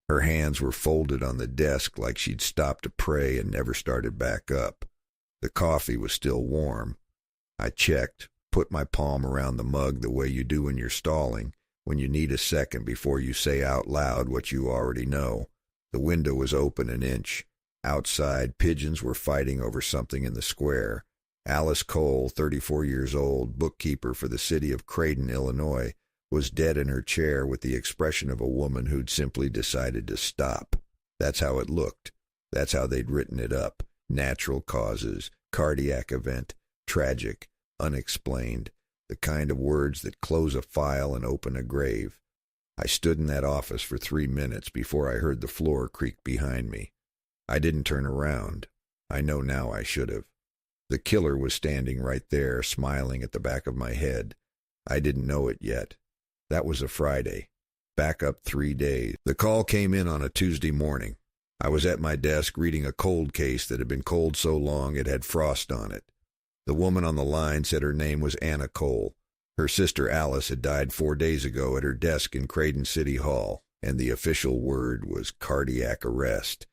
Her hands were folded on the desk like she'd stopped to pray and never started back up. The coffee was still warm. I checked, put my palm around the mug the way you do when you're stalling, when you need a second before you say out loud what you already know. The window was open an inch. Outside, pigeons were fighting over something in the square. Alice Cole, 34 years old, bookkeeper for the city of Craydon, Illinois, was dead in her chair with the expression of a woman who'd simply decided to stop. That's how it looked. That's how they'd written it up. Natural causes, cardiac event, tragic, unexplained, the kind of words that close a file and open a grave. I stood in that office for 3 minutes before I heard the floor creak behind me. I didn't turn around. I know now I should have. The killer was standing right there, smiling at the back of my head. I didn't know it yet. That was a Friday. Back up 3 days. The call came in on a Tuesday morning. I was at my desk reading a cold case that had been cold so long it had frost on it. The woman on the line said her name was Anna Cole. Her sister Alice had died 4 days ago at her desk in Craydon City Hall, and the official word was cardiac arrest.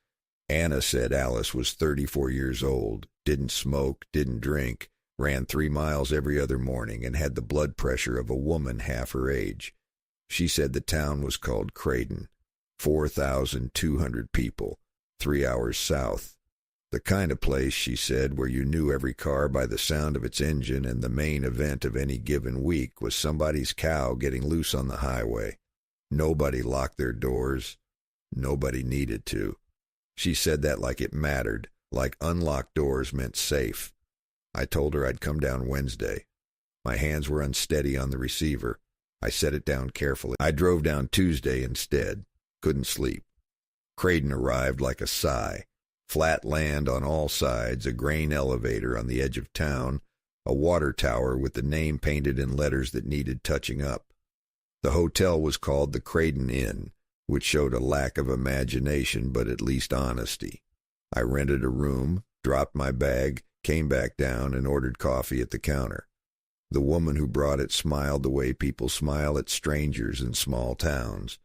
Anna said Alice was 34 years old, didn't smoke, didn't drink, ran 3 miles every other morning, and had the blood pressure of a woman half her age. She said the town was called Craydon. 4,200 people, 3 hours south. The kind of place, she said, where you knew every car by the sound of its engine, and the main event of any given week was somebody's cow getting loose on the highway. Nobody locked their doors. Nobody needed to. She said that like it mattered, like unlocked doors meant safe. I told her I'd come down Wednesday. My hands were unsteady on the receiver. I set it down carefully. I drove down Tuesday instead. Couldn't sleep. Craydon arrived like a sigh. Flat land on all sides, a grain elevator on the edge of town, a water tower with the name painted in letters that needed touching up. The hotel was called the Craydon Inn, which showed a lack of imagination but at least honesty. I rented a room, dropped my bag, came back down, and ordered coffee at the counter. The woman who brought it smiled the way people smile at strangers in small towns.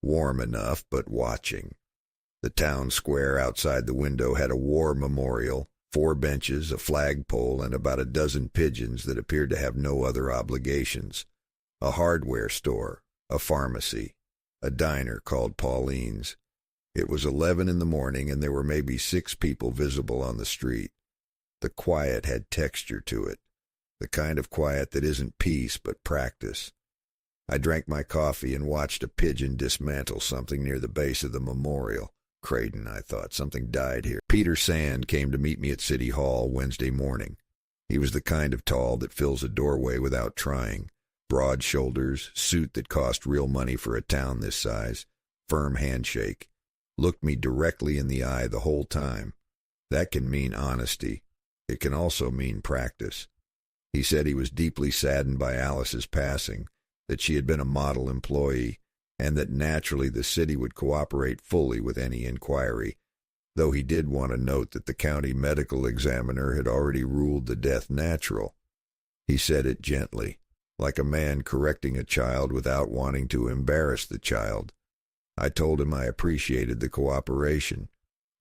Warm enough, but watching. The town square outside the window had a war memorial, 4 benches, a flagpole, and about a dozen pigeons that appeared to have no other obligations. A hardware store, a pharmacy, a diner called Pauline's. It was 11 in the morning, and there were maybe 6 people visible on the street. The quiet had texture to it, the kind of quiet that isn't peace but practice. I drank my coffee and watched a pigeon dismantle something near the base of the memorial. Craydon, I thought. Something died here. Peter Sand came to meet me at City Hall Wednesday morning. He was the kind of tall that fills a doorway without trying. Broad shoulders, suit that cost real money for a town this size, firm handshake. Looked me directly in the eye the whole time. That can mean honesty. It can also mean practice. He said he was deeply saddened by Alice's passing, that she had been a model employee, and that naturally the city would cooperate fully with any inquiry, though he did want to note that the county medical examiner had already ruled the death natural. He said it gently, like a man correcting a child without wanting to embarrass the child. I told him I appreciated the cooperation.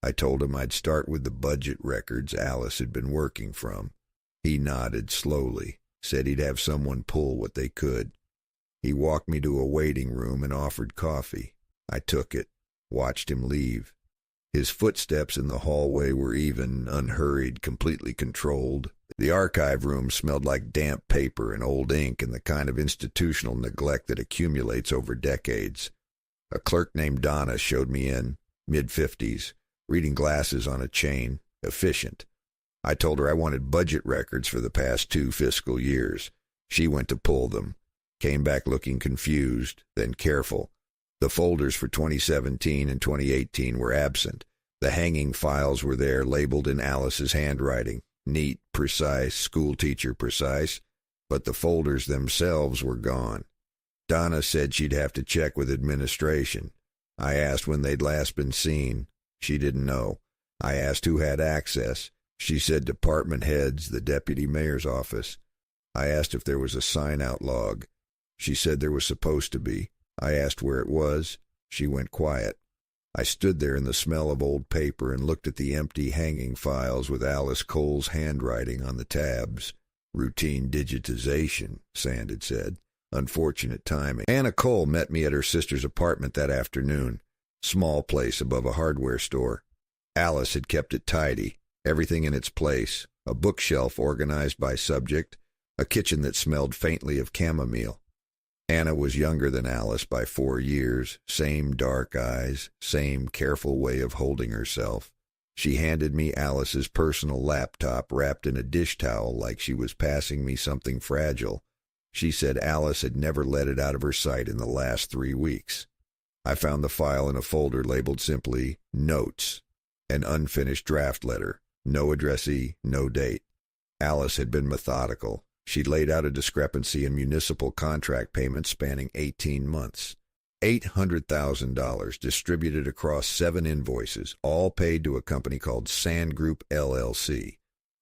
I told him I'd start with the budget records Alice had been working from. He nodded slowly, said he'd have someone pull what they could. He walked me to a waiting room and offered coffee. I took it, watched him leave. His footsteps in the hallway were even, unhurried, completely controlled. The archive room smelled like damp paper and old ink and the kind of institutional neglect that accumulates over decades. A clerk named Donna showed me in, mid-50s, reading glasses on a chain, efficient. I told her I wanted budget records for the past 2 fiscal years. She went to pull them. Came back looking confused, then careful. The folders for 2017 and 2018 were absent. The hanging files were there, labeled in Alice's handwriting. Neat, precise, schoolteacher precise. But the folders themselves were gone. Donna said she'd have to check with administration. I asked when they'd last been seen. She didn't know. I asked who had access. She said department heads, the deputy mayor's office. I asked if there was a sign-out log. She said there was supposed to be. I asked where it was. She went quiet. I stood there in the smell of old paper and looked at the empty hanging files with Alice Cole's handwriting on the tabs. Routine digitization, Sand had said. Unfortunate timing. Anna Cole met me at her sister's apartment that afternoon. Small place above a hardware store. Alice had kept it tidy, everything in its place, a bookshelf organized by subject, a kitchen that smelled faintly of chamomile. Anna was younger than Alice by 4 years, same dark eyes, same careful way of holding herself. She handed me Alice's personal laptop wrapped in a dish towel like she was passing me something fragile. She said Alice had never let it out of her sight in the last 3 weeks. I found the file in a folder labeled simply Notes, an unfinished draft letter, no addressee, no date. Alice had been methodical. She'd laid out a discrepancy in municipal contract payments spanning 18 months. $800,000 distributed across 7 invoices, all paid to a company called Sand Group LLC.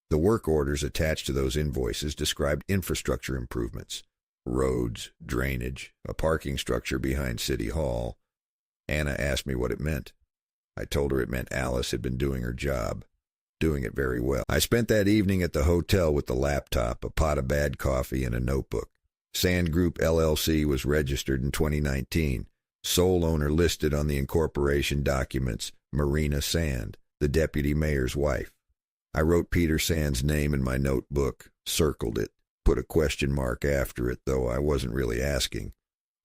The work orders attached to those invoices described infrastructure improvements, roads, drainage, a parking structure behind City Hall. Anna asked me what it meant. I told her it meant Alice had been doing her job, doing it very well. I spent that evening at the hotel with the laptop, a pot of bad coffee, and a notebook. Sand Group LLC was registered in 2019. Sole owner listed on the incorporation documents, Marina Sand, the deputy mayor's wife. I wrote Peter Sand's name in my notebook, circled it, put a question mark after it, though I wasn't really asking.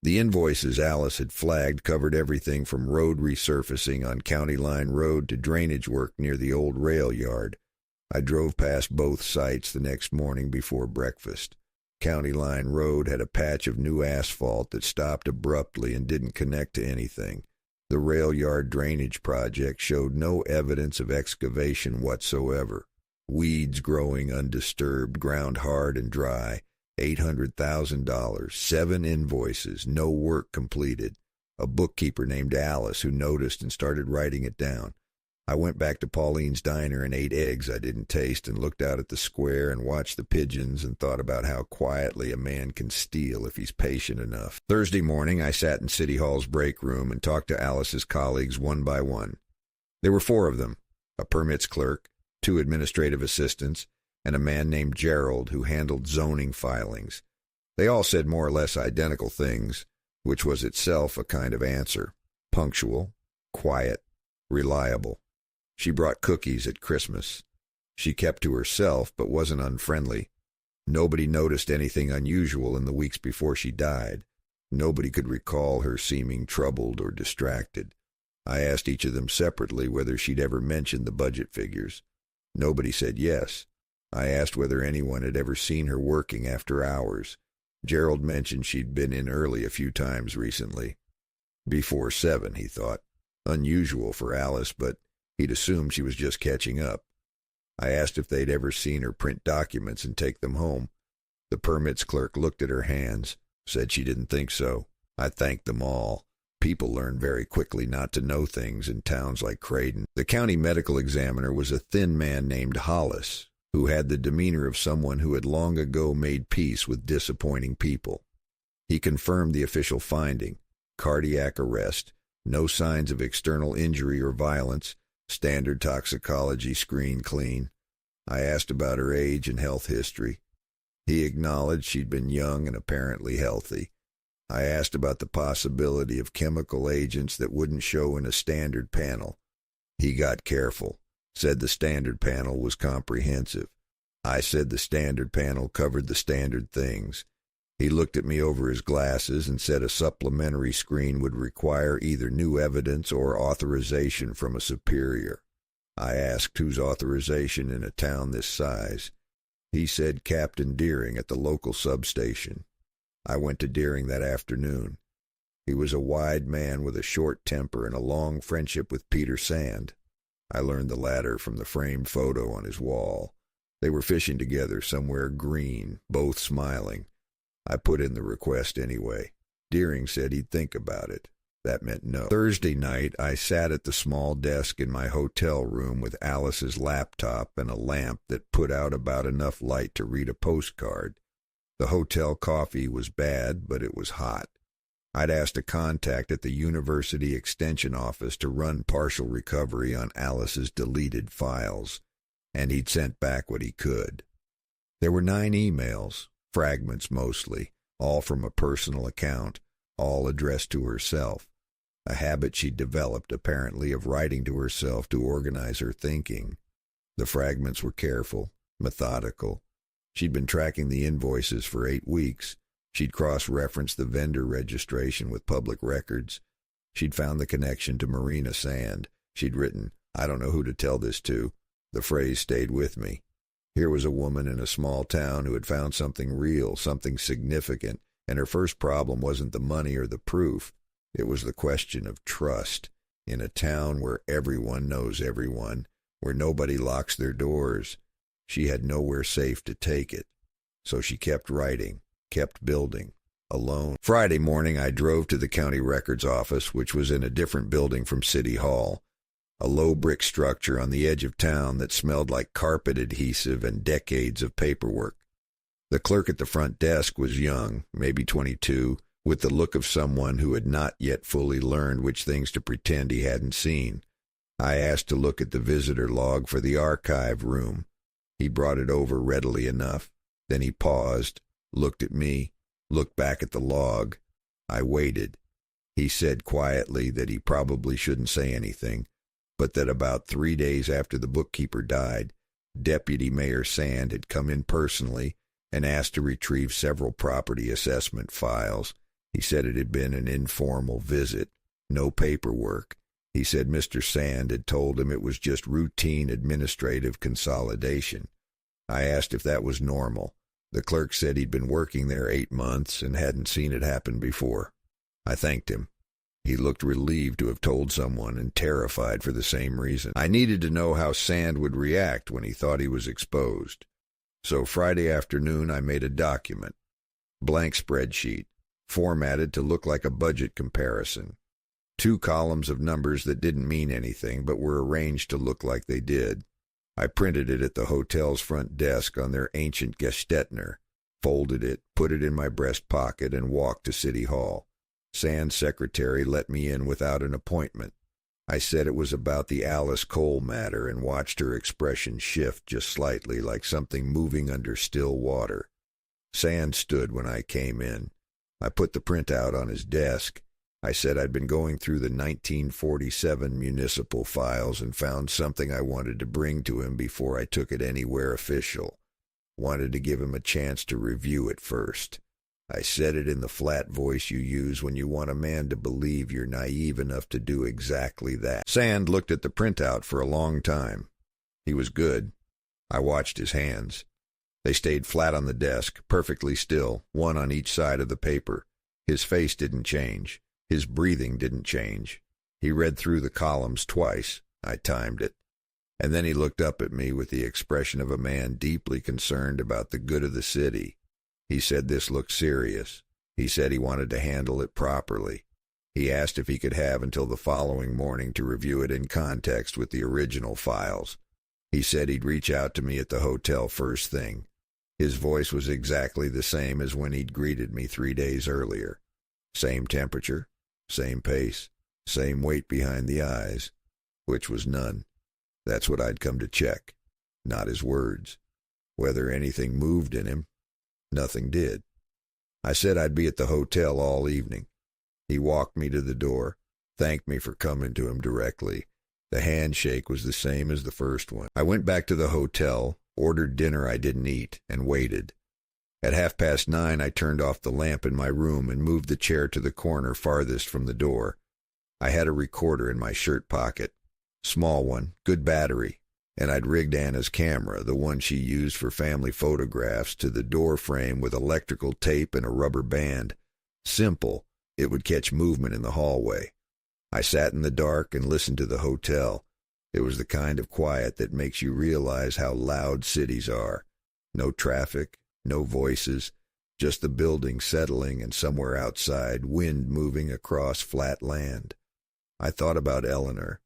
The invoices Alice had flagged covered everything from road resurfacing on County Line Road to drainage work near the old rail yard. I drove past both sites the next morning before breakfast. County Line Road had a patch of new asphalt that stopped abruptly and didn't connect to anything. The rail yard drainage project showed no evidence of excavation whatsoever. Weeds growing undisturbed, ground hard and dry. $800,000, 7 invoices, no work completed. A bookkeeper named Alice who noticed and started writing it down. I went back to Pauline's diner and ate eggs I didn't taste and looked out at the square and watched the pigeons and thought about how quietly a man can steal if he's patient enough. Thursday morning, I sat in City Hall's break room and talked to Alice's colleagues one by one. There were 4 of them, a permits clerk, 2 administrative assistants, and a man named Gerald who handled zoning filings. They all said more or less identical things, which was itself a kind of answer. Punctual, quiet, reliable. She brought cookies at Christmas. She kept to herself, but wasn't unfriendly. Nobody noticed anything unusual in the weeks before she died. Nobody could recall her seeming troubled or distracted. I asked each of them separately whether she'd ever mentioned the budget figures. Nobody said yes. I asked whether anyone had ever seen her working after hours. Gerald mentioned she'd been in early a few times recently. Before 7, he thought. Unusual for Alice, but he'd assumed she was just catching up. I asked if they'd ever seen her print documents and take them home. The permits clerk looked at her hands, said she didn't think so. I thanked them all. People learn very quickly not to know things in towns like Craydon. The county medical examiner was a thin man named Hollis, who had the demeanor of someone who had long ago made peace with disappointing people. He confirmed the official finding: cardiac arrest, no signs of external injury or violence, standard toxicology screen clean. I asked about her age and health history. He acknowledged she'd been young and apparently healthy. I asked about the possibility of chemical agents that wouldn't show in a standard panel. He got careful, said the standard panel was comprehensive. I said the standard panel covered the standard things. He looked at me over his glasses and said a supplementary screen would require either new evidence or authorization from a superior. I asked whose authorization in a town this size. He said Captain Deering at the local substation. I went to Deering that afternoon. He was a wide man with a short temper and a long friendship with Peter Sand. I learned the latter from the framed photo on his wall. They were fishing together somewhere green, both smiling. I put in the request anyway. Deering said he'd think about it. That meant no. Thursday night, I sat at the small desk in my hotel room with Alice's laptop and a lamp that put out about enough light to read a postcard. The hotel coffee was bad, but it was hot. I'd asked a contact at the University Extension Office to run partial recovery on Alice's deleted files, and he'd sent back what he could. There were 9 emails, fragments mostly, all from a personal account, all addressed to herself, a habit she'd developed apparently of writing to herself to organize her thinking. The fragments were careful, methodical. She'd been tracking the invoices for 8 weeks. She'd cross-referenced the vendor registration with public records. She'd found the connection to Marina Sand. She'd written, "I don't know who to tell this to." The phrase stayed with me. Here was a woman in a small town who had found something real, something significant, and her first problem wasn't the money or the proof. It was the question of trust. In a town where everyone knows everyone, where nobody locks their doors, she had nowhere safe to take it. So she kept writing, kept building, alone. Friday morning I drove to the county records office, which was in a different building from City Hall, a low brick structure on the edge of town that smelled like carpet adhesive and decades of paperwork. The clerk at the front desk was young, maybe 22, with the look of someone who had not yet fully learned which things to pretend he hadn't seen. I asked to look at the visitor log for the archive room. He brought it over readily enough. Then he paused, looked at me, looked back at the log. I waited. He said quietly that he probably shouldn't say anything, but that about 3 days after the bookkeeper died, Deputy Mayor Sand had come in personally and asked to retrieve several property assessment files. He said it had been an informal visit, no paperwork. He said Mr. Sand had told him it was just routine administrative consolidation. I asked if that was normal. The clerk said he'd been working there 8 months and hadn't seen it happen before. I thanked him. He looked relieved to have told someone and terrified for the same reason. I needed to know how Sand would react when he thought he was exposed. So Friday afternoon I made a document, blank spreadsheet, formatted to look like a budget comparison. 2 columns of numbers that didn't mean anything but were arranged to look like they did. I printed it at the hotel's front desk on their ancient Gestetner, folded it, put it in my breast pocket, and walked to City Hall. Sand's secretary let me in without an appointment. I said it was about the Alice Cole matter and watched her expression shift just slightly, like something moving under still water. Sand stood when I came in. I put the printout on his desk. I said I'd been going through the 1947 municipal files and found something I wanted to bring to him before I took it anywhere official. Wanted to give him a chance to review it first. I said it in the flat voice you use when you want a man to believe you're naive enough to do exactly that. Sand looked at the printout for a long time. He was good. I watched his hands. They stayed flat on the desk, perfectly still, one on each side of the paper. His face didn't change. His breathing didn't change. He read through the columns twice. I timed it. And then he looked up at me with the expression of a man deeply concerned about the good of the city. He said this looked serious. He said he wanted to handle it properly. He asked if he could have until the following morning to review it in context with the original files. He said he'd reach out to me at the hotel first thing. His voice was exactly the same as when he'd greeted me 3 days earlier. Same temperature, same pace, same weight behind the eyes, which was none. That's what I'd come to check, not his words. Whether anything moved in him, nothing did. I said I'd be at the hotel all evening. He walked me to the door, thanked me for coming to him directly. The handshake was the same as the first one. I went back to the hotel, ordered dinner I didn't eat, and waited. At 9:30, I turned off the lamp in my room and moved the chair to the corner farthest from the door. I had a recorder in my shirt pocket. Small one, good battery, and I'd rigged Anna's camera, the one she used for family photographs, to the door frame with electrical tape and a rubber band. Simple, it would catch movement in the hallway. I sat in the dark and listened to the hotel. It was the kind of quiet that makes you realize how loud cities are. No traffic, no voices, just the building settling and somewhere outside, wind moving across flat land. I thought about Eleanor.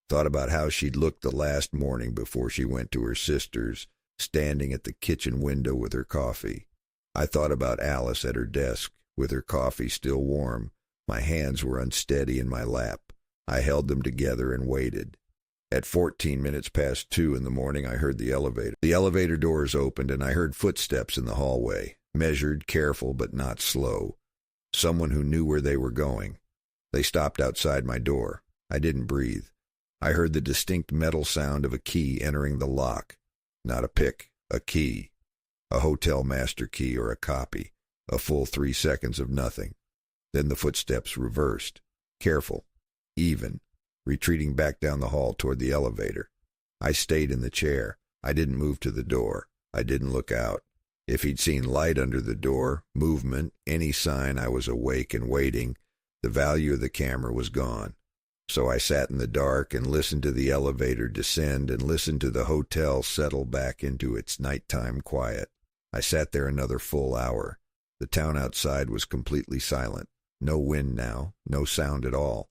Thought about how she'd looked the last morning before she went to her sister's, standing at the kitchen window with her coffee. I thought about Alice at her desk, with her coffee still warm, My hands were unsteady in my lap. I held them together and waited. At 14 minutes past 2 in the morning, I heard the elevator. The elevator doors opened, and I heard footsteps in the hallway, measured, careful, but not slow. Someone who knew where they were going. They stopped outside my door. I didn't breathe. I heard the distinct metal sound of a key entering the lock. Not a pick, a key. A hotel master key or a copy. A full 3 seconds of nothing. Then the footsteps reversed. Careful. Even. Retreating back down the hall toward the elevator. I stayed in the chair. I didn't move to the door. I didn't look out. If he'd seen light under the door, movement, any sign I was awake and waiting, the value of the camera was gone. So I sat in the dark and listened to the elevator descend and listened to the hotel settle back into its nighttime quiet. I sat there another full hour. The town outside was completely silent. No wind now, no sound at all.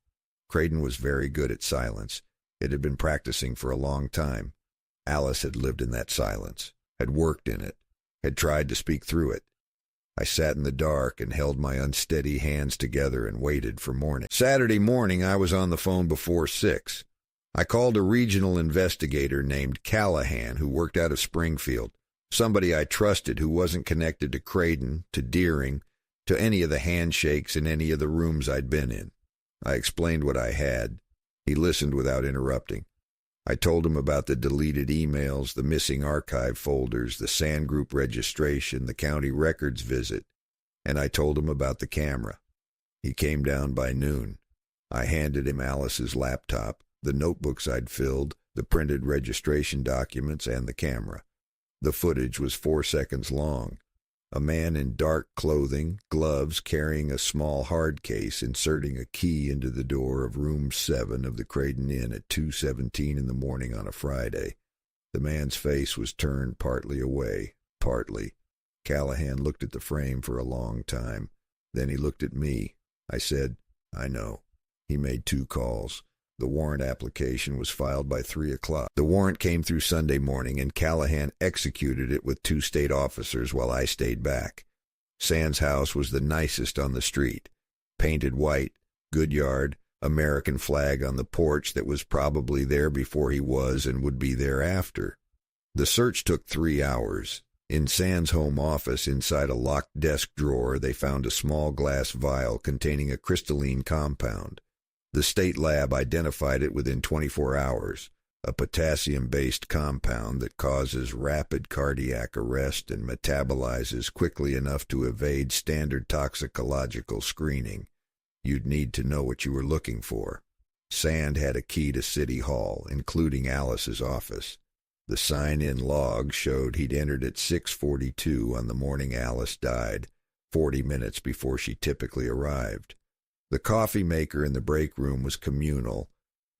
Craydon was very good at silence. It had been practicing for a long time. Alice had lived in that silence, had worked in it, had tried to speak through it. I sat in the dark and held my unsteady hands together and waited for morning. Saturday morning, I was on the phone before 6. I called a regional investigator named Callahan who worked out of Springfield, somebody I trusted who wasn't connected to Craydon, to Deering, to any of the handshakes in any of the rooms I'd been in. I explained what I had. He listened without interrupting. I told him about the deleted emails, the missing archive folders, the Sand Group registration, the county records visit, and I told him about the camera. He came down by noon. I handed him Alice's laptop, the notebooks I'd filled, the printed registration documents, and the camera. The footage was 4 seconds long. A man in dark clothing, gloves, carrying a small hard case, inserting a key into the door of room 7 of the Craydon Inn at 2:17 in the morning on a Friday. The man's face was turned partly away, partly. Callahan looked at the frame for a long time. Then he looked at me. I said, "I know." He made 2 calls. The warrant application was filed by 3 o'clock. The warrant came through Sunday morning, and Callahan executed it with 2 state officers while I stayed back. Sand's house was the nicest on the street. Painted white, good yard, American flag on the porch that was probably there before he was and would be there after. The search took 3 hours. In Sand's home office, inside a locked desk drawer, they found a small glass vial containing a crystalline compound. The state lab identified it within 24 hours, a potassium-based compound that causes rapid cardiac arrest and metabolizes quickly enough to evade standard toxicological screening. You'd need to know what you were looking for. Sand had a key to City Hall, including Alice's office. The sign-in log showed he'd entered at 6:42 on the morning Alice died, 40 minutes before she typically arrived. The coffee maker in the break room was communal.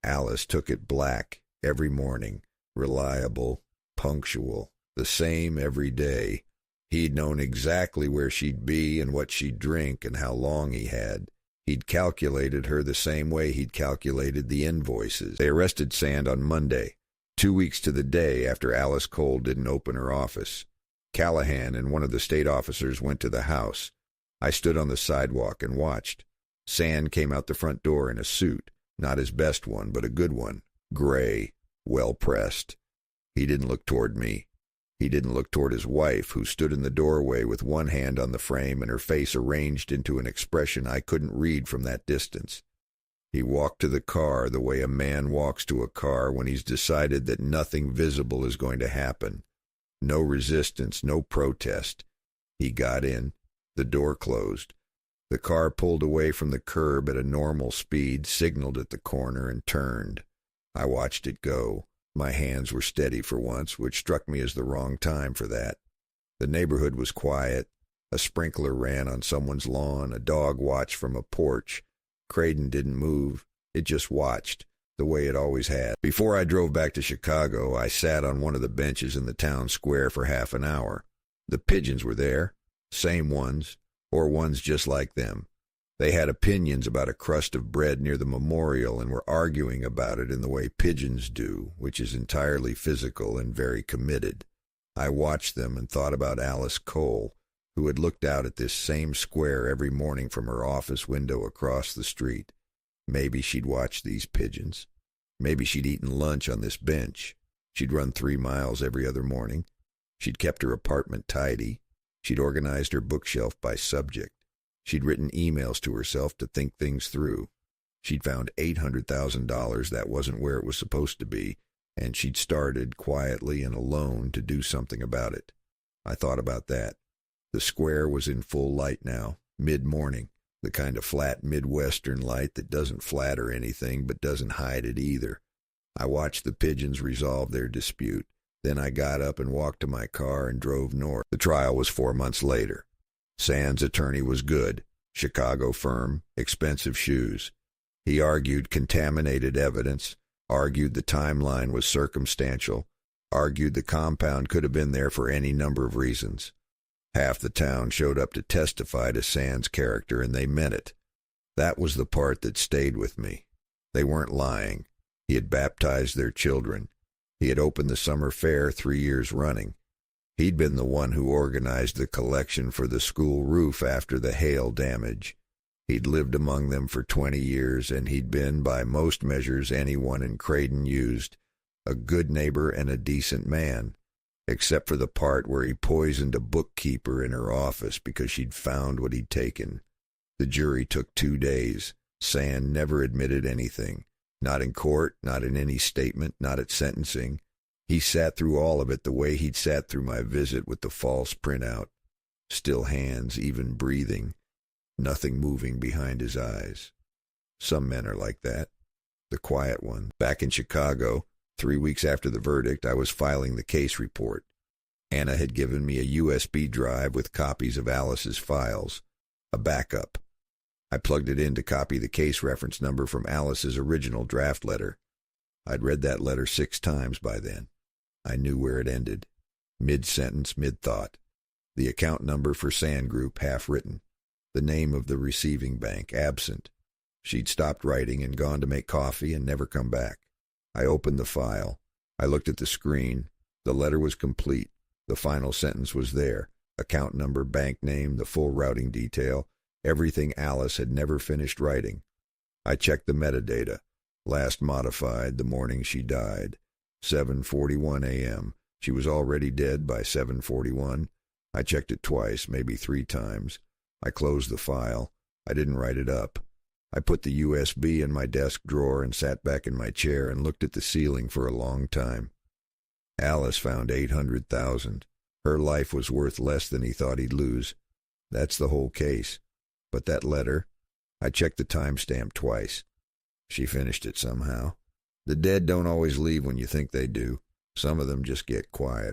Alice took it black every morning, reliable, punctual, the same every day. He'd known exactly where she'd be and what she'd drink and how long he had. He'd calculated her the same way he'd calculated the invoices. They arrested Sand on Monday, 2 weeks to the day after Alice Cole didn't open her office. Callahan and one of the state officers went to the house. I stood on the sidewalk and watched. Sand came out the front door in a suit, not his best one, but a good one, gray, well-pressed. He didn't look toward me. He didn't look toward his wife, who stood in the doorway with one hand on the frame and her face arranged into an expression I couldn't read from that distance. He walked to the car the way a man walks to a car when he's decided that nothing visible is going to happen. No resistance, no protest. He got in. The door closed. The car pulled away from the curb at a normal speed, signaled at the corner, and turned. I watched it go. My hands were steady for once, which struck me as the wrong time for that. The neighborhood was quiet. A sprinkler ran on someone's lawn. A dog watched from a porch. Craydon didn't move. It just watched, the way it always had. Before I drove back to Chicago, I sat on one of the benches in the town square for half an hour. The pigeons were there, same ones, or ones just like them. They had opinions about a crust of bread near the memorial and were arguing about it in the way pigeons do, which is entirely physical and very committed. I watched them and thought about Alice Cole, who had looked out at this same square every morning from her office window across the street. Maybe she'd watched these pigeons. Maybe she'd eaten lunch on this bench. She'd run 3 miles every other morning. She'd kept her apartment tidy. She'd organized her bookshelf by subject. She'd written emails to herself to think things through. She'd found $800,000 that wasn't where it was supposed to be, and she'd started, quietly and alone, to do something about it. I thought about that. The square was in full light now, mid-morning, the kind of flat Midwestern light that doesn't flatter anything but doesn't hide it either. I watched the pigeons resolve their dispute. Then I got up and walked to my car and drove north. The trial was 4 months later. Sand's attorney was good. Chicago firm, expensive shoes. He argued contaminated evidence, argued the timeline was circumstantial, argued the compound could have been there for any number of reasons. Half the town showed up to testify to Sand's character, and they meant it. That was the part that stayed with me. They weren't lying. He had baptized their children. He had opened the summer fair 3 years running. He'd been the one who organized the collection for the school roof after the hail damage. He'd lived among them for 20 years, and he'd been, by most measures anyone in Craydon used, a good neighbor and a decent man, except for the part where he poisoned a bookkeeper in her office because she'd found what he'd taken. The jury took 2 days. Sand never admitted anything. Not in court, not in any statement, not at sentencing. He sat through all of it the way he'd sat through my visit with the false printout. Still hands, even breathing. Nothing moving behind his eyes. Some men are like that. The quiet one. Back in Chicago, 3 weeks after the verdict, I was filing the case report. Anna had given me a USB drive with copies of Alice's files. A backup. I plugged it in to copy the case reference number from Alice's original draft letter. I'd read that letter 6 times by then. I knew where it ended. Mid-sentence, mid-thought. The account number for Sand Group, half-written. The name of the receiving bank, absent. She'd stopped writing and gone to make coffee and never come back. I opened the file. I looked at the screen. The letter was complete. The final sentence was there. Account number, bank name, the full routing detail. Everything Alice had never finished writing. I checked the metadata. Last modified the morning she died. 7:41 a.m. She was already dead by 7:41. I checked it twice, maybe 3 times. I closed the file. I didn't write it up. I put the USB in my desk drawer and sat back in my chair and looked at the ceiling for a long time. Alice found $800,000. Her life was worth less than he thought he'd lose. That's the whole case. But that letter, I checked the timestamp twice. She finished it somehow. The dead don't always leave when you think they do. Some of them just get quiet.